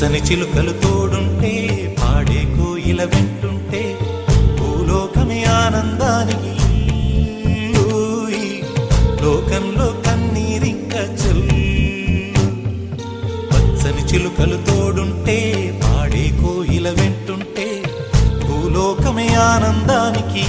పచ్చని చిలుకలు తోడుంటే పాడే కోయిల వెంటుంటే భూలోకమే ఆనందానికి లోకంలో కన్నీరింక చెల్లు. పచ్చని చిలుకలు తోడుంటే పాడే కోయిల వెంటుంటే భూలోకమే ఆనందానికి